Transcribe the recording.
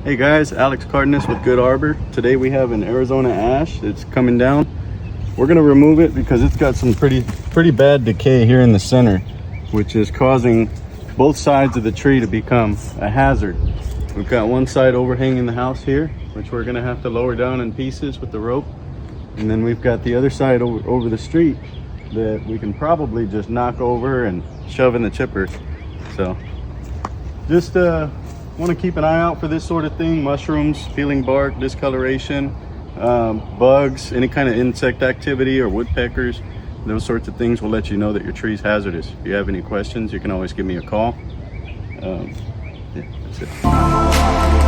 Hey guys, Alex Cardenas with Good Arbor. Today we have an Arizona ash. It's coming down. We're gonna remove it because it's got some pretty bad decay here in the center, which is causing both sides of the tree to become a hazard. We've got one side overhanging the house here, which we're gonna have to lower down in pieces with the rope. And then we've got the other side over the street that we can probably just knock over and shove in the chipper. So just want to keep an eye out for this sort of thing: mushrooms, peeling bark, discoloration, bugs, any kind of insect activity or woodpeckers. Those sorts of things will let you know that your tree's hazardous. If you have any questions, you can always give me a call. Yeah, that's it.